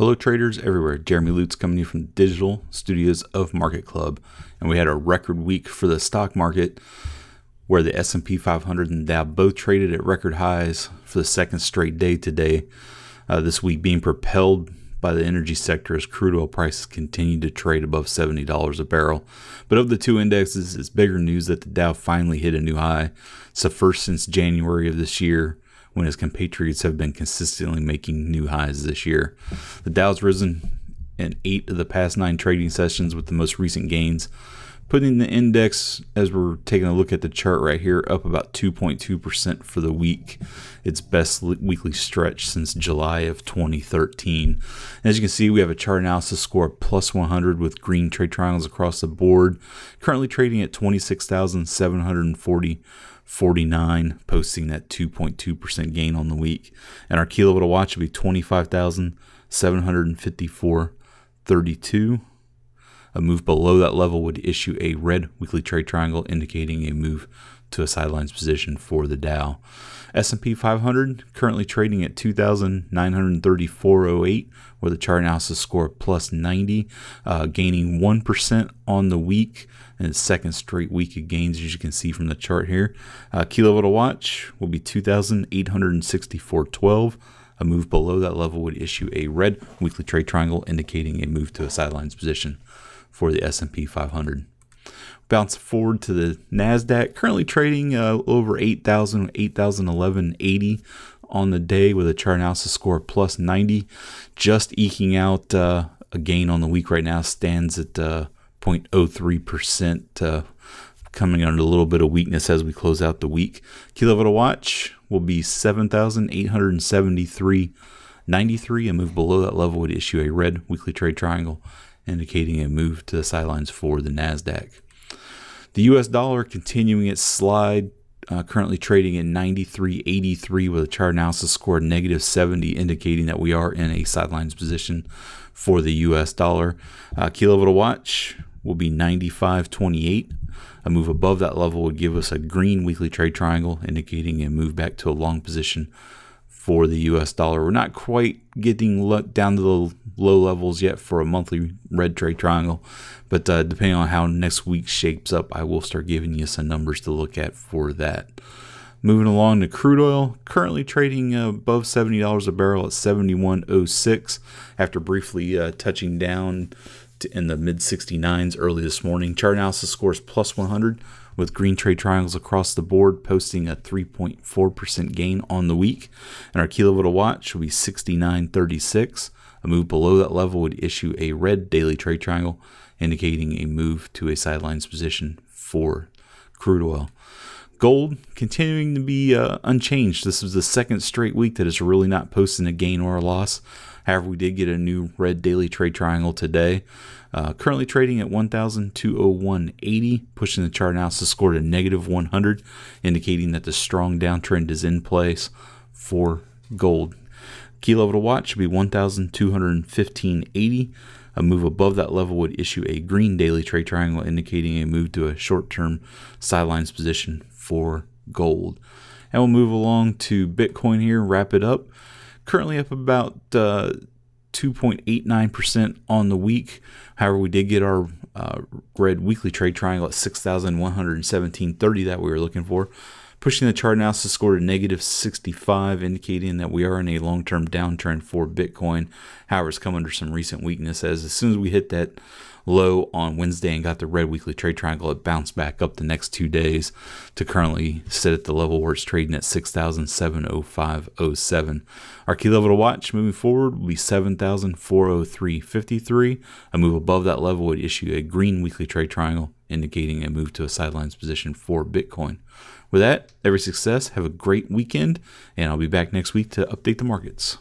Hello traders everywhere, Jeremy Lutz coming to you from the digital studios of Market Club. And we had a record week for the stock market where the S&P 500 and Dow both traded at record highs for the second straight day today. This week being propelled by the energy sector as crude oil prices continue to trade above $70 a barrel. But of the two indexes, it's bigger news that the Dow finally hit a new high. It's the first since January of this year, when its compatriots have been consistently making new highs this year. The Dow's risen in 8 of the past 9 trading sessions, with the most recent gains putting the index, as we're taking a look at the chart right here, up about 2.2% for the week, its best weekly stretch since July of 2013. As you can see, we have a chart analysis score of plus 100 with green trade triangles across the board, currently trading at 26,740.49, posting that 2.2% gain on the week. And our key level to watch will be 25,754.32. A move below that level would issue a red weekly trade triangle, indicating a move to a sidelines position for the Dow. S&P 500 currently trading at 2,934.08 with a chart analysis score of plus 90, gaining 1% on the week, and its second straight week of gains, as you can see from the chart here. Key level to watch will be 2,864.12. A move below that level would issue a red weekly trade triangle, indicating a move to a sidelines position for the S&P 500. Bounce forward to the NASDAQ, currently trading over 8,1180 on the day with a chart analysis score of plus 90, just eking out a gain on the week right now, stands at 0.03%, coming under a little bit of weakness as we close out the week. Key level to watch will be 7,873.93. A move below that level would issue a red weekly trade triangle, indicating a move to the sidelines for the NASDAQ. The US dollar continuing its slide, currently trading at 93.83 with a chart analysis score of negative 70, indicating that we are in a sidelines position for the US dollar. Key level to watch will be 95.28. A move above that level would give us a green weekly trade triangle, indicating a move back to a long position for the US dollar. We're not quite getting down to the low levels yet for a monthly red trade triangle, but depending on how next week shapes up, I will start giving you some numbers to look at for that. Moving along to crude oil, currently trading above $70 a barrel at 71.06 after briefly touching down in the mid 69s early this morning. Chart analysis scores plus 100 with green trade triangles across the board, posting a 3.4% gain on the week. And our key level to watch will be 69.36. A move below that level would issue a red daily trade triangle, indicating a move to a sidelines position for crude oil. Gold continuing to be unchanged. This is the second straight week that it's really not posting a gain or a loss. However, we did get a new red daily trade triangle today. Currently trading at 1,201.80, pushing the chart analysis score to negative 100, indicating that the strong downtrend is in place for gold. Key level to watch will be 1,215.80. A move above that level would issue a green daily trade triangle, indicating a move to a short-term sidelines position for gold. And we'll move along to Bitcoin here, wrap it up. Currently up about 2.89% on the week. However, we did get our red weekly trade triangle at 6,117.30 that we were looking for, pushing the chart analysis score to negative 65, indicating that we are in a long-term downtrend for Bitcoin. However, it's come under some recent weakness, as soon as we hit that low on Wednesday and got the red weekly trade triangle, it bounced back up the next 2 days to currently sit at the level where it's trading at 6,705.07. Our key level to watch moving forward will be 7,403.53. A move above that level would issue a green weekly trade triangle, indicating a move to a sidelines position for Bitcoin. With that, every success, have a great weekend, and I'll be back next week to update the markets.